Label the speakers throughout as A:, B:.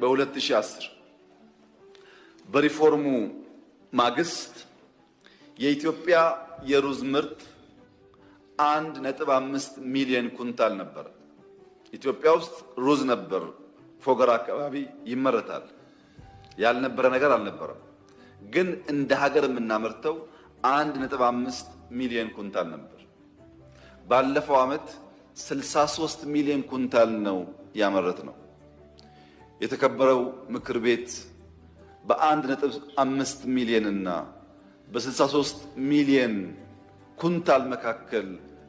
A: በ2010 በሪፎርሙ ማግስት የኢትዮጵያ የሩዝ ምርት 1.5 ሚሊዮን ኩንታል ነበር። ኢትዮጵያ ውስጥ ሩዝ ነበር ፎገራ አካባቢ ይመረታል። ያልነበረ ነገር አልነበረም። ግን እንደ ሀገር የምናመርተው 1.5 ሚሊዮን ኩንታል ነበር። ባለፈው ዓመት 63 ሚሊዮን ኩንታል ነው ያመረት ነው። የተከበረው ምክር ቤት በ1.5 ሚሊዮን እና በ63 ሚሊዮን ኩንታል መካከል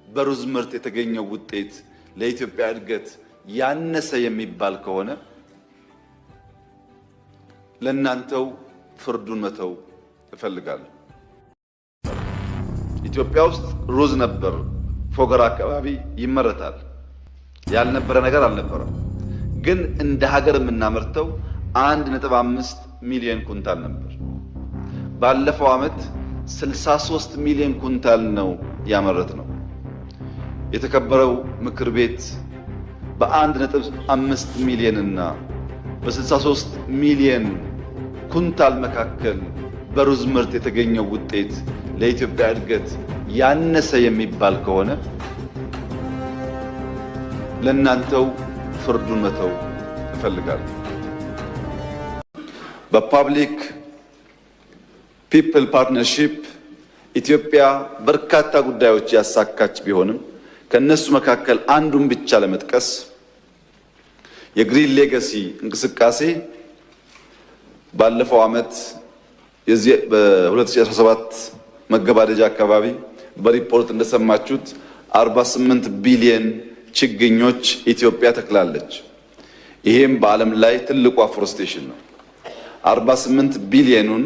A: በሩዝ ምርት የተገኘው ውጤት ለኢትዮጵያ እድገት ያነሰ የሚባል ከሆነ ለእናንተው ፍርዱን መተው እፈልጋለሁ። ኢትዮጵያ ውስጥ ሩዝ ነበር ፎገራ አካባቢ ይመረታል። ያልነበረ ነገር አልነበረም። ግን እንደ ሀገር የምናመርተው 1.5 ሚሊዮን ኩንታል ነበር። ባለፈው ዓመት 63 ሚሊዮን ኩንታል ነው ያመረት ነው። የተከበረው ምክር ቤት በ1.5 ሚሊዮን እና በ63 ሚሊዮን ኩንታል መካከል በሩዝ ምርት የተገኘው ውጤት ለኢትዮጵያ እድገት ያነሰ የሚባል ከሆነ ለእናንተው ፍርዱን መተው እፈልጋለሁ። በፓብሊክ ፒፕል ፓርትነርሺፕ ኢትዮጵያ በርካታ ጉዳዮች ያሳካች ቢሆንም ከነሱ መካከል አንዱን ብቻ ለመጥቀስ የግሪን ሌጋሲ እንቅስቃሴ ባለፈው ዓመት በ2017 መገባደጃ አካባቢ በሪፖርት እንደሰማችሁት 48 ቢሊዮን ችግኞች ኢትዮጵያ ተክላለች። ይሄም በዓለም ላይ ትልቁ አፎረስቴሽን ነው። 48 ቢሊዮኑን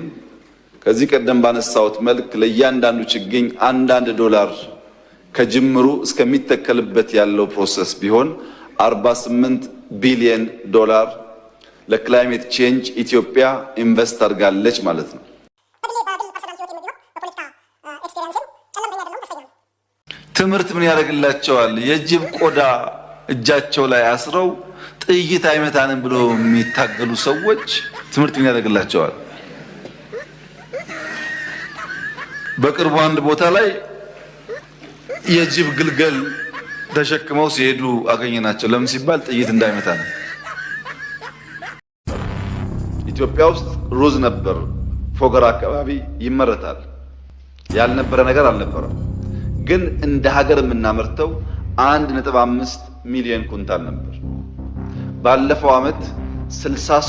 A: ከዚህ ቀደም ባነሳሁት መልክ ለእያንዳንዱ ችግኝ $1 ከጅምሩ እስከሚተከልበት ያለው ፕሮሰስ ቢሆን $48 ቢሊዮን ለክላይሜት ቼንጅ ኢትዮጵያ ኢንቨስት አድርጋለች ማለት ነው። ትምህርት ምን ያደርግላቸዋል? የጅብ ቆዳ እጃቸው ላይ አስረው ጥይት አይመታንም ብሎ የሚታገሉ ሰዎች ትምህርት ምን ያደርግላቸዋል? በቅርቡ አንድ ቦታ ላይ የጅብ ግልገል ተሸክመው ሲሄዱ አገኘናቸው። ለምን ሲባል ጥይት እንዳይመታ ነው። ኢትዮጵያ ውስጥ ሩዝ ነበር ፎገራ አካባቢ ይመረታል። ያልነበረ ነገር አልነበረም። ግን እንደ ሀገር የምናመርተው 1.5 ሚሊዮን ኩንታል ነበር። ባለፈው ዓመት 63